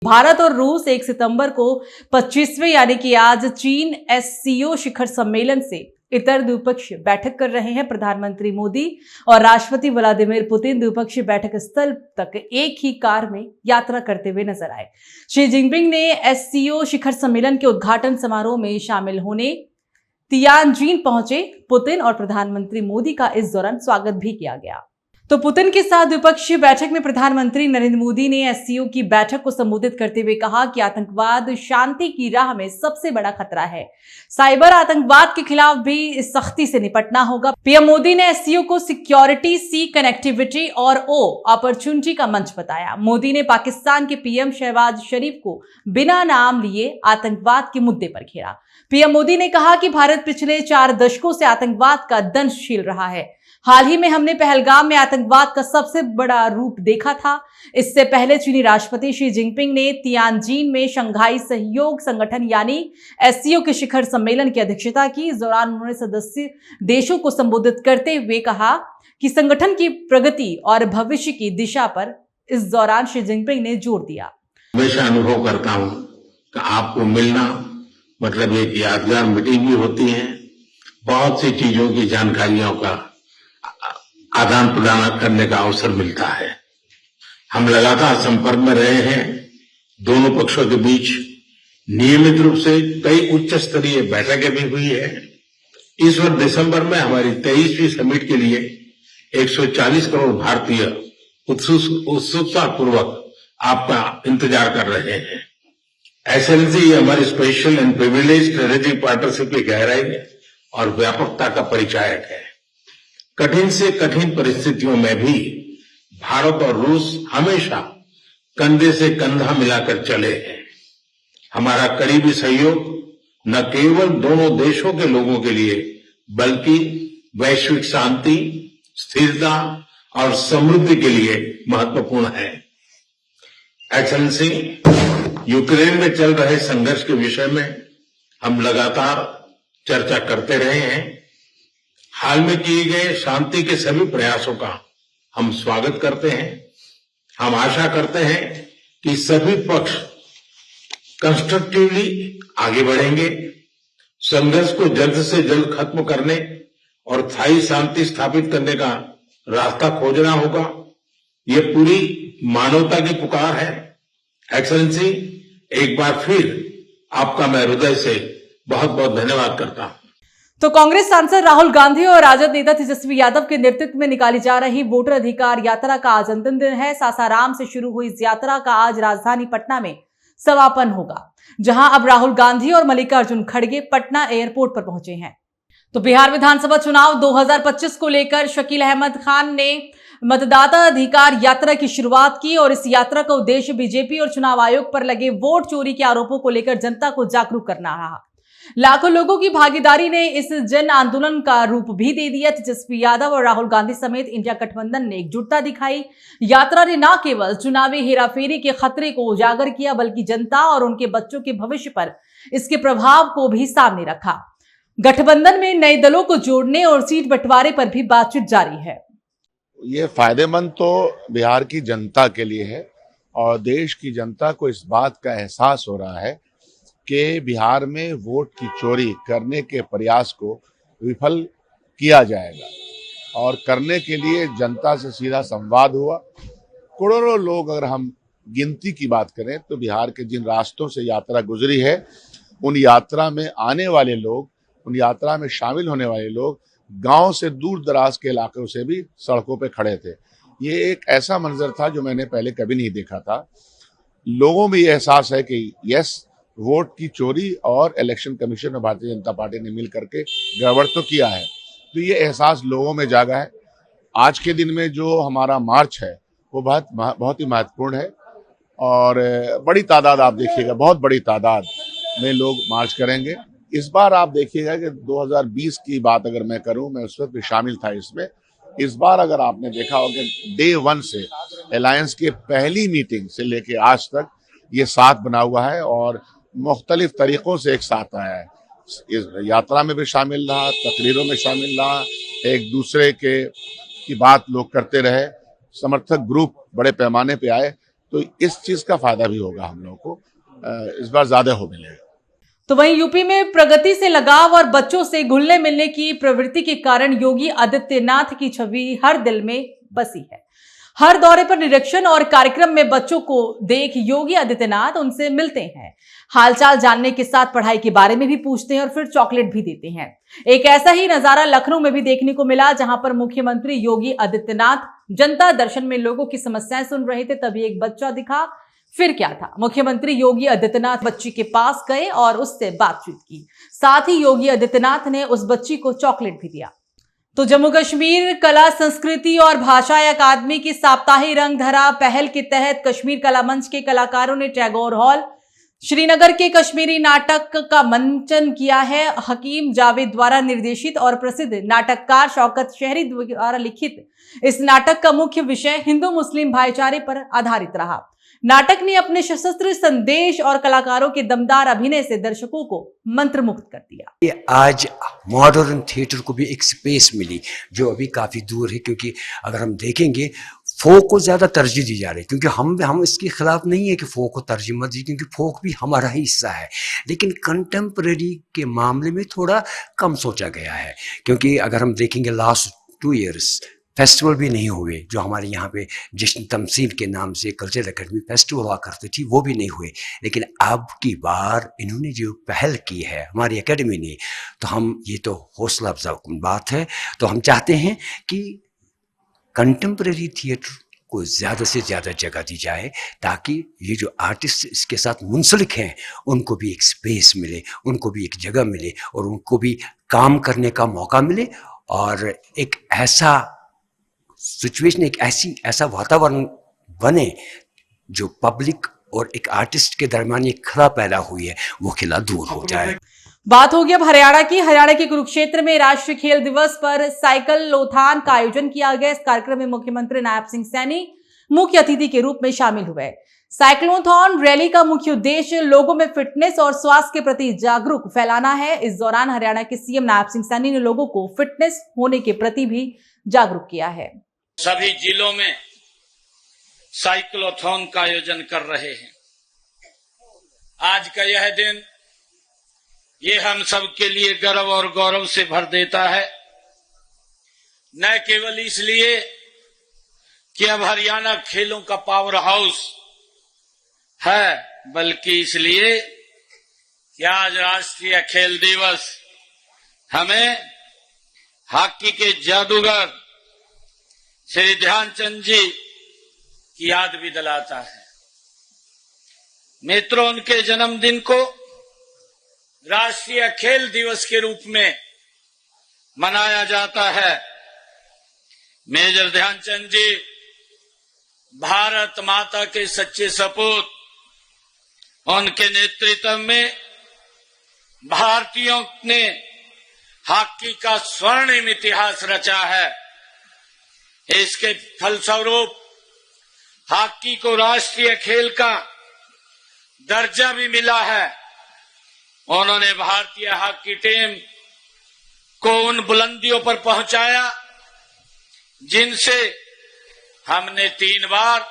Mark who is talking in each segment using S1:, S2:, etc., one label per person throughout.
S1: भारत और रूस 1 सितंबर को 25वें यानी कि आज चीन एससीओ शिखर सम्मेलन से इतर द्विपक्षीय बैठक कर रहे हैं। प्रधानमंत्री मोदी और राष्ट्रपति व्लादिमीर पुतिन द्विपक्षीय बैठक स्थल तक एक ही कार में यात्रा करते हुए नजर आए। शी जिनपिंग ने एससीओ शिखर सम्मेलन के उद्घाटन समारोह में शामिल होने तियानजिन पहुंचे। पुतिन और प्रधानमंत्री मोदी का इस दौरान स्वागत भी किया गया। तो पुतिन के साथ द्विपक्षीय बैठक में प्रधानमंत्री नरेंद्र मोदी ने एससीओ की बैठक को संबोधित करते हुए कहा कि आतंकवाद शांति की राह में सबसे बड़ा खतरा है। साइबर आतंकवाद के खिलाफ भी सख्ती से निपटना होगा। पीएम मोदी ने एससीओ को सिक्योरिटी, सी कनेक्टिविटी और ओ अपॉर्चुनिटी का मंच बताया। मोदी ने पाकिस्तान के पीएम शहबाज शरीफ को बिना नाम लिए आतंकवाद के मुद्दे पर घेरा। पीएम मोदी ने कहा कि भारत पिछले 4 दशकों से आतंकवाद का दंश झेल रहा है। हाल ही में हमने पहलगाम में आतंकवाद का सबसे बड़ा रूप देखा था। इससे पहले चीनी राष्ट्रपति शी जिनपिंग ने तियानजिन में शंघाई सहयोग संगठन यानी एससीओ के शिखर सम्मेलन की अध्यक्षता की। इस दौरान उन्होंने सदस्य देशों को संबोधित करते हुए कहा कि संगठन की प्रगति और भविष्य की दिशा पर इस दौरान शी जिनपिंग ने जोर दिया।
S2: हमेशा अनुभव करता हूं कि आपको मिलना मतलब एक यादगार मीटिंग भी होती है। बहुत सी चीजों की जानकारियों का आदान प्रदान करने का अवसर मिलता है। हम लगातार संपर्क में रहे हैं। दोनों पक्षों के बीच नियमित रूप से कई उच्च स्तरीय बैठकें भी हुई है। इस वर्ष दिसंबर में हमारी 23वीं समिट के लिए 140 करोड़ भारतीय उत्सुकता पूर्वक आपका इंतजार कर रहे हैं। एक्सेलेंसी, ये हमारी special and privilege strategic partnership की गहराई और व्यापकता का परिचायक है। कठिन से कठिन परिस्थितियों में भी भारत और रूस हमेशा कंधे से कंधा मिलाकर चले हैं। हमारा करीबी सहयोग न केवल दोनों देशों के लोगों के लिए बल्कि वैश्विक शांति, स्थिरता और समृद्धि के लिए महत्वपूर्ण है। एक्सेलेंसी, यूक्रेन में चल रहे संघर्ष के विषय में हम लगातार चर्चा करते रहे हैं। हाल में किए गए शांति के सभी प्रयासों का हम स्वागत करते हैं। हम आशा करते हैं कि सभी पक्ष कंस्ट्रक्टिवली आगे बढ़ेंगे। संघर्ष को जल्द से जल्द खत्म करने और स्थायी शांति स्थापित करने का रास्ता खोजना होगा। ये पूरी मानवता की पुकार है। एक्सेलेंसी, एक बार फिर आपका मैं हृदय से बहुत बहुत धन्यवाद करता हूं।
S1: तो कांग्रेस सांसद राहुल गांधी और राजद नेता तेजस्वी यादव के नेतृत्व में निकाली जा रही वोटर अधिकार यात्रा का आज अंतिम दिन है। सासाराम से शुरू हुई इस यात्रा का आज राजधानी पटना में समापन होगा, जहां अब राहुल गांधी और मल्लिकार्जुन खड़गे पटना एयरपोर्ट पर पहुंचे हैं। तो बिहार विधानसभा चुनाव 2025 को लेकर शकील अहमद खान ने मतदाता अधिकार यात्रा की शुरुआत की और इस यात्रा का उद्देश्य बीजेपी और चुनाव आयोग पर लगे वोट चोरी के आरोपों को लेकर जनता को जागरूक करना रहा। लाखों लोगों की भागीदारी ने इस जन आंदोलन का रूप भी दे दिया। तेजस्वी यादव और राहुल गांधी समेत इंडिया गठबंधन ने एकजुटता दिखाई। यात्रा ने न केवल चुनावी हेराफेरी के खतरे को उजागर किया बल्कि जनता और उनके बच्चों के भविष्य पर इसके प्रभाव को भी सामने रखा। गठबंधन में नए दलों को जोड़ने और सीट बंटवारे पर भी बातचीत जारी है।
S3: ये फायदेमंद तो बिहार की जनता के लिए है और देश की जनता को इस बात का एहसास हो रहा है कि बिहार में वोट की चोरी करने के प्रयास को विफल किया जाएगा और करने के लिए जनता से सीधा संवाद हुआ। करोड़ों लोग, अगर हम गिनती की बात करें तो बिहार के जिन रास्तों से यात्रा गुजरी है, उन यात्रा में आने वाले लोग, उन यात्रा में शामिल होने वाले लोग गांव से दूर दराज के इलाकों से भी सड़कों पे खड़े थे। ये एक ऐसा मंजर था जो मैंने पहले कभी नहीं देखा था। लोगों में ये एहसास है कि यस, वोट की चोरी और इलेक्शन कमीशन और भारतीय जनता पार्टी ने मिल करके गड़बड़ तो किया है, तो ये एहसास लोगों में जागा है। आज के दिन में जो हमारा मार्च है वो बहुत ही महत्वपूर्ण है और बड़ी तादाद आप देखिएगा, बहुत बड़ी तादाद में लोग मार्च करेंगे। इस बार आप देखिएगा कि 2020 की बात अगर मैं करूं, मैं उस वक्त भी शामिल था इसमें। इस बार अगर आपने देखा हो कि डे 1 से अलायंस के पहली मीटिंग से लेके आज तक ये साथ बना हुआ है और मुख्तलिफ तरीकों से एक साथ आया है। इस यात्रा में भी शामिल रहा, तकरीरों में शामिल रहा, एक दूसरे की बात लोग करते रहे, समर्थक ग्रुप बड़े पैमाने पे आए। तो इस चीज का फायदा भी होगा हम लोगों को, इस बार ज्यादा हो मिलेगा।
S1: तो वहीं यूपी में प्रगति से लगाव और बच्चों से घुलने मिलने की प्रवृत्ति के कारण योगी आदित्यनाथ की छवि हर दिल में बसी है। हर दौरे पर निरीक्षण और कार्यक्रम में बच्चों को देख योगी आदित्यनाथ उनसे मिलते हैं, हालचाल जानने के साथ पढ़ाई के बारे में भी पूछते हैं और फिर चॉकलेट भी देते हैं। एक ऐसा ही नजारा लखनऊ में भी देखने को मिला, जहां पर मुख्यमंत्री योगी आदित्यनाथ जनता दर्शन में लोगों की समस्याएं सुन रहे थे। तभी एक बच्चा दिखा। फिर क्या था, मुख्यमंत्री योगी आदित्यनाथ बच्ची के पास गए और उससे बातचीत की। साथ ही योगी आदित्यनाथ ने उस बच्ची को चॉकलेट भी दिया। तो जम्मू कश्मीर कला संस्कृति और भाषा अकादमी की साप्ताहिक रंगधरा पहल के तहत कश्मीर कला मंच के कलाकारों ने टैगोर हॉल श्रीनगर के कश्मीरी नाटक का मंचन किया है। हकीम जावेद द्वारा निर्देशित और प्रसिद्ध नाटककार शौकत शहरी द्वारा लिखित इस नाटक का मुख्य विषय हिंदू मुस्लिम भाईचारे पर आधारित रहा। नाटक ने अपने सशस्त्र संदेश और कलाकारों के दमदार अभिनय से दर्शकों को मंत्रमुग्ध कर दिया।
S4: आज मॉडर्न थिएटर को भी एक स्पेस मिली जो अभी काफी दूर है, क्योंकि अगर हम देखेंगे फोक को ज्यादा तरजीह दी जा रही है, क्योंकि हम इसके खिलाफ नहीं है कि फोक को तरजीह मत दी, क्योंकि फोक भी हमारा ही हिस्सा है। लेकिन कंटेम्परेरी के मामले में थोड़ा कम सोचा गया है, क्योंकि अगर हम देखेंगे लास्ट 2 years फेस्टिवल भी नहीं हुए। जो हमारे यहाँ पे जश्न तमसील के नाम से कल्चरल एकेडमी फेस्टिवल हुआ करती थी, वो भी नहीं हुए। लेकिन अब की बार इन्होंने जो पहल की है हमारी एकेडमी ने, तो हम ये तो हौसला अफजा बात है। तो हम चाहते हैं कि कंटेम्परेरी थिएटर को ज़्यादा से ज़्यादा जगह दी जाए, ताकि ये जो आर्टिस्ट इसके साथ मुंसलिक हैं उनको भी एक स्पेस मिले, उनको भी एक जगह मिले और उनको भी काम करने का मौका मिले, और एक ऐसा सिचुएशन, एक ऐसा वातावरण बने जो पब्लिक और एक आर्टिस्ट के दरमियान एक खला पैदा हुई है, वो खिला दूर हो जाए।
S1: बात होगी अब हरियाणा की। हरियाणा के कुरुक्षेत्र में राष्ट्रीय खेल दिवस पर साइकिल लोथान का आयोजन किया गया। इस कार्यक्रम में मुख्यमंत्री नायब सिंह सैनी मुख्य अतिथि के रूप में शामिल हुए। साइक्लोथॉन रैली का मुख्य उद्देश्य लोगों में फिटनेस और स्वास्थ्य के प्रति जागरूक फैलाना है। इस दौरान हरियाणा के सीएम नायब सिंह सैनी ने लोगों को फिटनेस होने के प्रति भी जागरूक किया है।
S5: सभी जिलों में साइक्लोथॉन का आयोजन कर रहे हैं। आज का यह दिन ये हम सब के लिए गर्व और गौरव से भर देता है, न केवल इसलिए कि अब हरियाणा खेलों का पावर हाउस है, बल्कि इसलिए कि आज राष्ट्रीय खेल दिवस हमें हॉकी के जादूगर श्री ध्यानचंद जी की याद भी दिलाता है। मित्रों, उनके जन्मदिन को राष्ट्रीय खेल दिवस के रूप में मनाया जाता है। मेजर ध्यानचंद जी भारत माता के सच्चे सपूत, उनके नेतृत्व में भारतीयों ने हॉकी का स्वर्णिम इतिहास रचा है। इसके फलस्वरूप हॉकी को राष्ट्रीय खेल का दर्जा भी मिला है। उन्होंने भारतीय हॉकी टीम को उन बुलंदियों पर पहुंचाया जिनसे हमने 3 बार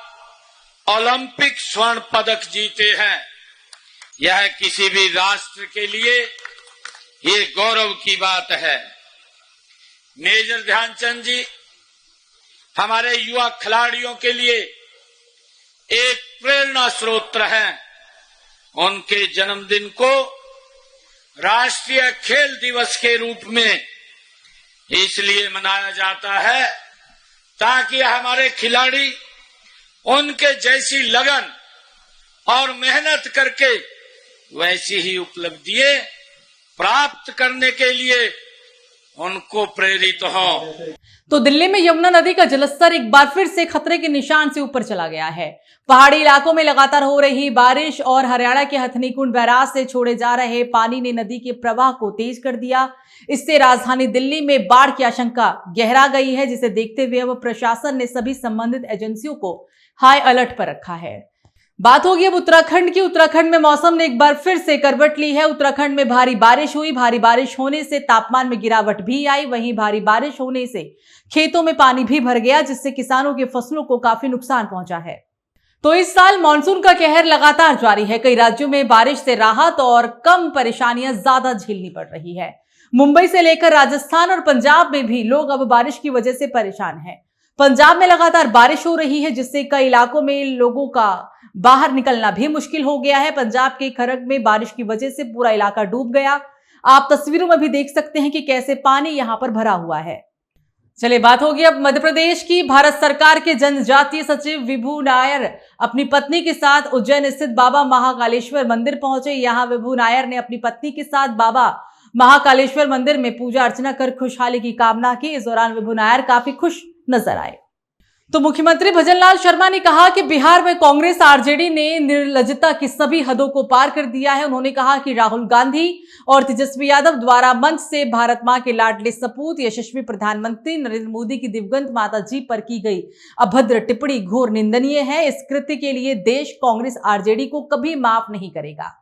S5: ओलंपिक स्वर्ण पदक जीते हैं। यह किसी भी राष्ट्र के लिए ये गौरव की बात है। मेजर ध्यानचंद जी हमारे युवा खिलाड़ियों के लिए एक प्रेरणा स्रोत हैं। उनके जन्मदिन को राष्ट्रीय खेल दिवस के रूप में इसलिए मनाया जाता है ताकि हमारे खिलाड़ी उनके जैसी लगन और मेहनत करके वैसी ही उपलब्धियां प्राप्त करने के लिए उनको प्रेरित हो।
S1: तो दिल्ली में यमुना नदी का जलस्तर एक बार फिर से खतरे के निशान से ऊपर चला गया है। पहाड़ी इलाकों में लगातार हो रही बारिश और हरियाणा के हथनीकुंड बैराज से छोड़े जा रहे पानी ने नदी के प्रवाह को तेज कर दिया। इससे राजधानी दिल्ली में बाढ़ की आशंका गहरा गई है, जिसे देखते हुए अब प्रशासन ने सभी संबंधित एजेंसियों को हाई अलर्ट पर रखा है। बात होगी अब उत्तराखंड की। उत्तराखंड में मौसम ने एक बार फिर से करवट ली है। उत्तराखंड में भारी बारिश हुई। भारी बारिश होने से तापमान में गिरावट भी आई। वहीं भारी बारिश होने से खेतों में पानी भी भर गया, जिससे किसानों की फसलों को काफी नुकसान पहुंचा है। तो इस साल मानसून का कहर लगातार जारी है। कई राज्यों में बारिश से राहत और कम परेशानियां ज्यादा झेलनी पड़ रही है। मुंबई से लेकर राजस्थान और पंजाब में भी लोग अब बारिश की वजह से परेशान हैं। पंजाब में लगातार बारिश हो रही है, जिससे कई इलाकों में लोगों का बाहर निकलना भी मुश्किल हो गया है। पंजाब के खरग में बारिश की वजह से पूरा इलाका डूब गया। आप तस्वीरों में भी देख सकते हैं कि कैसे पानी यहां पर भरा हुआ है। चलिए, बात होगी अब मध्य प्रदेश की। भारत सरकार के जनजातीय सचिव विभू नायर अपनी पत्नी के साथ उज्जैन स्थित बाबा महाकालेश्वर मंदिर पहुंचे। यहां विभू नायर ने अपनी पत्नी के साथ बाबा महाकालेश्वर मंदिर में पूजा अर्चना कर खुशहाली की कामना की। इस दौरान विभू नायर काफी खुश नजर आए। तो मुख्यमंत्री भजनलाल शर्मा ने कहा कि बिहार में कांग्रेस आरजेडी ने निर्लज्जता की सभी हदों को पार कर दिया है। उन्होंने कहा कि राहुल गांधी और तेजस्वी यादव द्वारा मंच से भारत मां के लाडले सपूत यशस्वी प्रधानमंत्री नरेंद्र मोदी की दिवंगत माता जी पर की गई अभद्र टिप्पणी घोर निंदनीय है। इस कृत्य के लिए देश कांग्रेस आरजेडी को कभी माफ नहीं करेगा।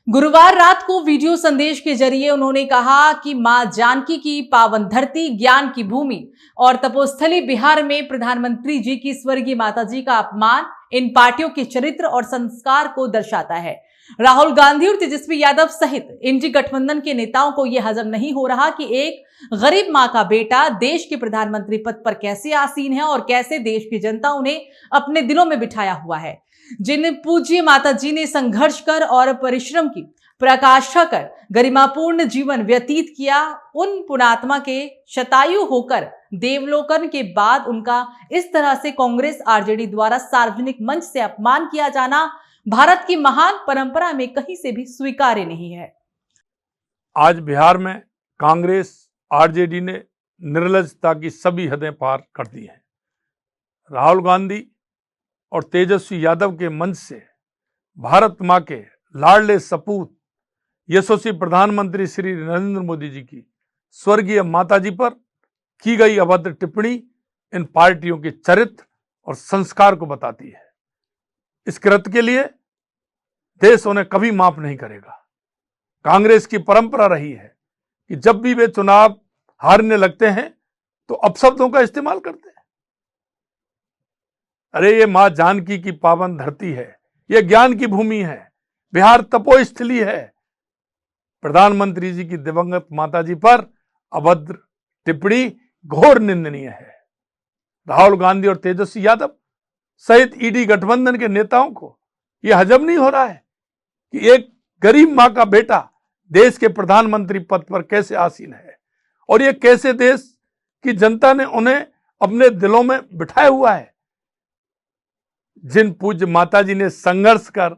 S1: गुरुवार रात को वीडियो संदेश के जरिए उन्होंने कहा कि मां जानकी की पावन धरती, ज्ञान की भूमि और तपोस्थली बिहार में प्रधानमंत्री जी की स्वर्गीय माताजी का अपमान इन पार्टियों के चरित्र और संस्कार को दर्शाता है। राहुल गांधी और तेजस्वी यादव सहित इंडी गठबंधन के नेताओं को यह हजम नहीं हो रहा कि एक गरीब मां का बेटा देश के प्रधानमंत्री पद पर कैसे आसीन है और कैसे देश की जनता उन्हें अपने दिलों में बिठाया हुआ है। जिन पूज्य माता जी ने संघर्ष कर और परिश्रम की प्रकाशा कर गरिमापूर्ण जीवन व्यतीत किया, उन पुण्यात्मा के शतायु होकर देवलोकन के बाद उनका इस तरह से कांग्रेस आरजेडी द्वारा सार्वजनिक मंच से अपमान किया जाना भारत की महान परंपरा में कहीं से भी स्वीकार्य नहीं है।
S6: आज बिहार में कांग्रेस आरजेडी ने निर्लज्जता की सभी हदें पार कर दी हैं। राहुल गांधी और तेजस्वी यादव के मंच से भारत मां के लाडले सपूत यशस्वी प्रधानमंत्री श्री नरेंद्र मोदी जी की स्वर्गीय माताजी पर की गई अभद्र टिप्पणी इन पार्टियों के चरित्र और संस्कार को बताती है। इस कृत्य के लिए देश उन्हें कभी माफ नहीं करेगा। कांग्रेस की परंपरा रही है कि जब भी वे चुनाव हारने लगते हैं तो अपशब्दों का इस्तेमाल करते हैं। अरे ये मां जानकी की पावन धरती है, ये ज्ञान की भूमि है, बिहार तपोस्थली है। प्रधानमंत्री जी की दिवंगत माताजी पर अभद्र टिप्पणी घोर निंदनीय है। राहुल गांधी और तेजस्वी यादव सहित ईडी गठबंधन के नेताओं को यह हजम नहीं हो रहा है कि एक गरीब मां का बेटा देश के प्रधानमंत्री पद पर कैसे आसीन है और ये कैसे देश की जनता ने उन्हें अपने दिलों में बिठाया हुआ है। जिन पूज्य माताजी ने संघर्ष कर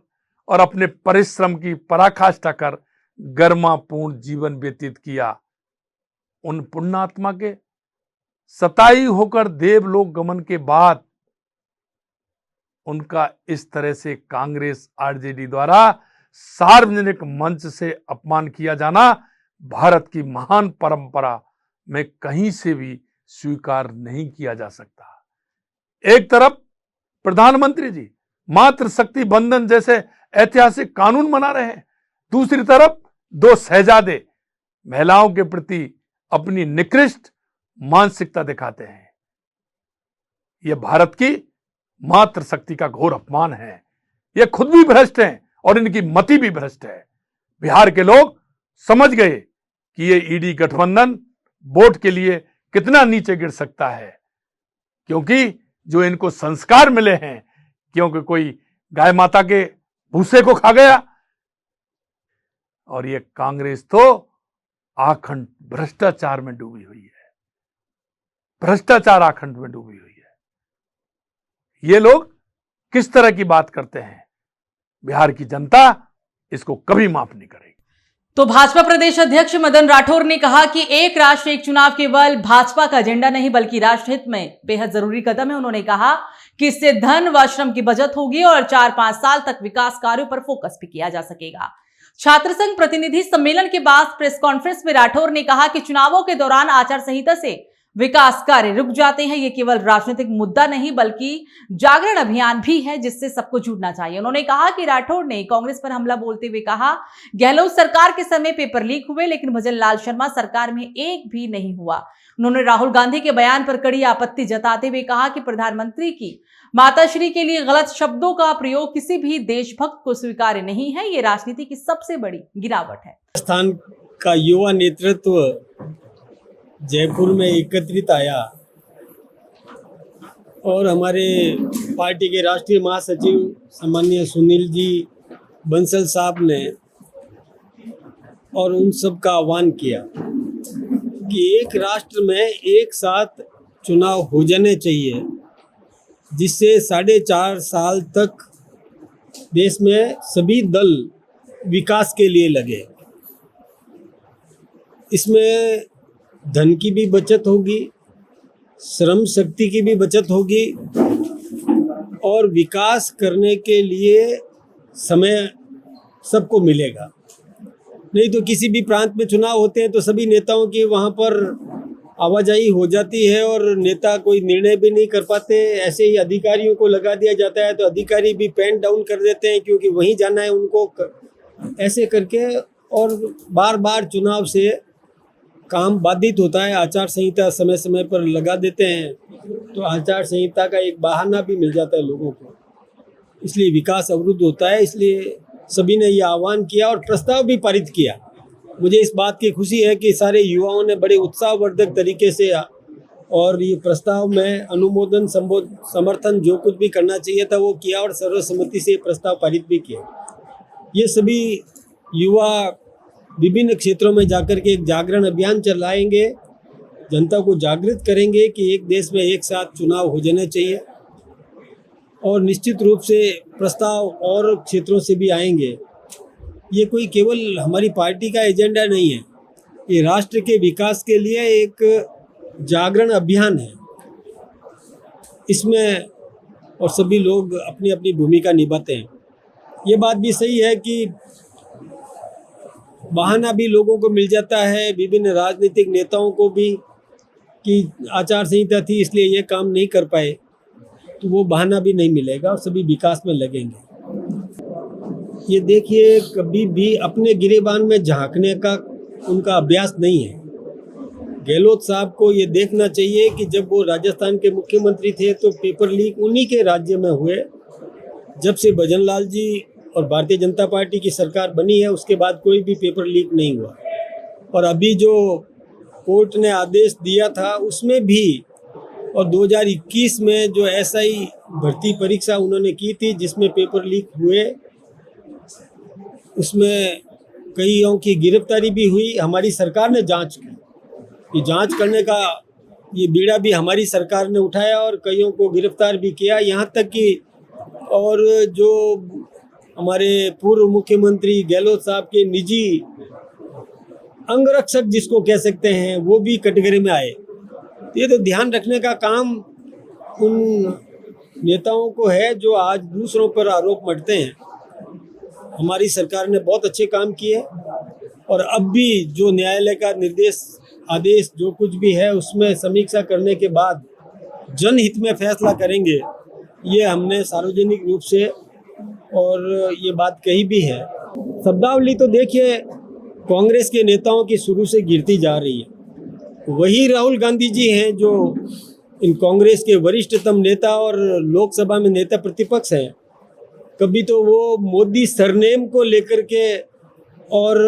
S6: और अपने परिश्रम की पराकाष्ठा कर गरिमापूर्ण जीवन व्यतीत किया, उन पुण्यात्मा के सताई होकर देवलोक गमन के बाद उनका इस तरह से कांग्रेस आरजेडी द्वारा सार्वजनिक मंच से अपमान किया जाना भारत की महान परंपरा में कहीं से भी स्वीकार नहीं किया जा सकता। एक तरफ प्रधानमंत्री जी मातृशक्ति बंधन जैसे ऐतिहासिक कानून बना रहे हैं, दूसरी तरफ दो शहजादे महिलाओं के प्रति अपनी निकृष्ट मानसिकता दिखाते हैं। यह भारत की मातृशक्ति का घोर अपमान है। यह खुद भी भ्रष्ट हैं और इनकी मति भी भ्रष्ट है। बिहार के लोग समझ गए कि ये ईडी गठबंधन वोट के लिए कितना नीचे गिर सकता है, क्योंकि जो इनको संस्कार मिले हैं, क्योंकि कोई गाय माता के भूसे को खा गया, और ये कांग्रेस तो आखंड भ्रष्टाचार में डूबी हुई है, भ्रष्टाचार आखंड में डूबी हुई है। ये लोग किस तरह की बात करते हैं, बिहार की जनता इसको कभी माफ नहीं करेगी।
S1: तो भाजपा प्रदेश अध्यक्ष मदन राठौर ने कहा कि एक राष्ट्र एक चुनाव केवल भाजपा का एजेंडा नहीं बल्कि राष्ट्रहित में बेहद जरूरी कदम है। उन्होंने कहा कि इससे धन व श्रम की बचत होगी और 4-5 साल तक विकास कार्यों पर फोकस भी किया जा सकेगा। छात्र संघ प्रतिनिधि सम्मेलन के बाद प्रेस कॉन्फ्रेंस में राठौर ने कहा कि चुनावों के दौरान आचार संहिता से विकास कार्य रुक जाते हैं। ये केवल राजनीतिक मुद्दा नहीं बल्कि जागरण अभियान भी है जिससे सबको जुड़ना चाहिए। उन्होंने कहा कि राठौड़ ने कांग्रेस पर हमला बोलते हुए कहा, गहलोत सरकार के समय पेपर लीक हुए लेकिन भजन लाल शर्मा सरकार में एक भी नहीं हुआ। उन्होंने राहुल गांधी के बयान पर कड़ी आपत्ति जताते हुए कहा कि प्रधानमंत्री की माताश्री के लिए गलत शब्दों का प्रयोग किसी भी देशभक्त को स्वीकार्य नहीं है। ये राजनीति की सबसे बड़ी गिरावट है।
S7: राजस्थान का युवा नेतृत्व जयपुर में एकत्रित आया और हमारे पार्टी के राष्ट्रीय महासचिव सम्माननीय सुनील जी बंसल साहब ने और उन सब का आह्वान किया कि एक राष्ट्र में एक साथ चुनाव हो जाने चाहिए, जिससे 4.5 साल तक देश में सभी दल विकास के लिए लगे। इसमें धन की भी बचत होगी, श्रम शक्ति की भी बचत होगी और विकास करने के लिए समय सबको मिलेगा। नहीं तो किसी भी प्रांत में चुनाव होते हैं तो सभी नेताओं की वहाँ पर आवाजाही हो जाती है और नेता कोई निर्णय भी नहीं कर पाते। ऐसे ही अधिकारियों को लगा दिया जाता है तो अधिकारी भी पेन डाउन कर देते हैं क्योंकि वहीं जाना है उनको। ऐसे करके और बार बार चुनाव से काम बाधित होता है। आचार संहिता समय समय पर लगा देते हैं तो आचार संहिता का एक बहाना भी मिल जाता है लोगों को, इसलिए विकास अवरुद्ध होता है। इसलिए सभी ने ये आह्वान किया और प्रस्ताव भी पारित किया। मुझे इस बात की खुशी है कि सारे युवाओं ने बड़े उत्साहवर्धक तरीके से और ये प्रस्ताव में अनुमोदन समर्थन जो कुछ भी करना चाहिए था वो किया और सर्वसम्मति से प्रस्ताव पारित भी किया। ये सभी युवा विभिन्न क्षेत्रों में जाकर के एक जागरण अभियान चलाएंगे, जनता को जागृत करेंगे कि एक देश में एक साथ चुनाव हो जाने चाहिए और निश्चित रूप से प्रस्ताव और क्षेत्रों से भी आएंगे। ये कोई केवल हमारी पार्टी का एजेंडा नहीं है, ये राष्ट्र के विकास के लिए एक जागरण अभियान है। इसमें और सभी लोग अपनी अपनी भूमिका निभाते हैं। ये बात भी सही है कि बहाना भी लोगों को मिल जाता है, विभिन्न राजनीतिक नेताओं को भी, कि आचार संहिता थी इसलिए ये काम नहीं कर पाए, तो वो बहाना भी नहीं मिलेगा और सभी विकास में लगेंगे। ये देखिए, कभी भी अपने गिरेबान में झांकने का उनका अभ्यास नहीं है। गहलोत साहब को ये देखना चाहिए कि जब वो राजस्थान के मुख्यमंत्री थे तो पेपर लीक उन्हीं के राज्य में हुए। जब से भजन लाल जी और भारतीय जनता पार्टी की सरकार बनी है उसके बाद कोई भी पेपर लीक नहीं हुआ। और अभी जो कोर्ट ने आदेश दिया था उसमें भी, और 2021 में जो SI भर्ती परीक्षा उन्होंने की थी जिसमें पेपर लीक हुए, उसमें कईयों की गिरफ्तारी भी हुई। हमारी सरकार ने जांच की, ये जांच करने का ये बीड़ा भी हमारी सरकार ने उठाया और कईयों को गिरफ्तार भी किया। यहाँ तक कि और जो हमारे पूर्व मुख्यमंत्री गहलोत साहब के निजी अंगरक्षक जिसको कह सकते हैं वो भी कटघरे में आए। ये तो ध्यान रखने का काम उन नेताओं को है जो आज दूसरों पर आरोप मढ़ते हैं। हमारी सरकार ने बहुत अच्छे काम किए और अब भी जो न्यायालय का निर्देश आदेश जो कुछ भी है उसमें समीक्षा करने के बाद जनहित में फैसला करेंगे, ये हमने सार्वजनिक रूप से और ये बात कही भी है। शब्दावली तो देखिए कांग्रेस के नेताओं की शुरू से गिरती जा रही है। वही राहुल गांधी जी हैं जो इन कांग्रेस के वरिष्ठतम नेता और लोकसभा में नेता प्रतिपक्ष हैं। कभी तो वो मोदी सरनेम को लेकर के और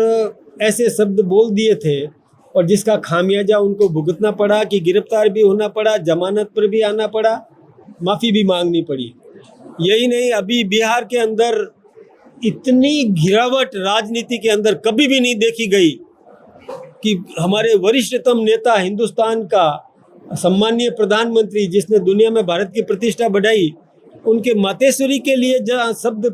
S7: ऐसे शब्द बोल दिए थे और जिसका खामियाजा उनको भुगतना पड़ा कि गिरफ्तार भी होना पड़ा, जमानत पर भी आना पड़ा, माफ़ी भी मांगनी पड़ी। यही नहीं, अभी बिहार के अंदर इतनी गिरावट राजनीति के अंदर कभी भी नहीं देखी गई कि हमारे वरिष्ठतम नेता, हिंदुस्तान का सम्मानीय प्रधानमंत्री जिसने दुनिया में भारत की प्रतिष्ठा बढ़ाई, उनके मातेश्वरी के लिए जहाँ शब्द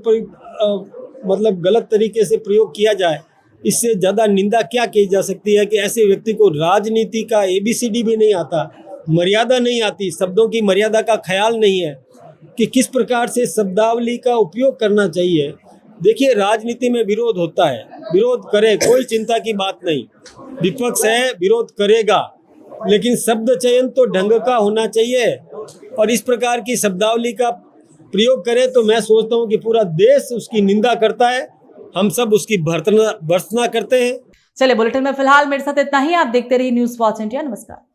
S7: मतलब गलत तरीके से प्रयोग किया जाए, इससे ज़्यादा निंदा क्या की जा सकती है कि ऐसे व्यक्ति को राजनीति का ABCD भी नहीं आता, मर्यादा नहीं आती, शब्दों की मर्यादा का ख्याल नहीं है कि किस प्रकार से शब्दावली का उपयोग करना चाहिए। देखिए, राजनीति में विरोध होता है, विरोध करे, कोई चिंता की बात नहीं। विपक्ष है, विरोध करेगा, लेकिन शब्द चयन तो ढंग का होना चाहिए। और इस प्रकार की शब्दावली का प्रयोग करे तो मैं सोचता हूँ कि पूरा देश उसकी निंदा करता है, हम सब उसकी भर्त्सना करते हैं।
S1: चलिए, बुलेटिन में फिलहाल मेरे साथ इतना ही। आप देखते रहिए न्यूज़ वॉच इंडिया। नमस्कार।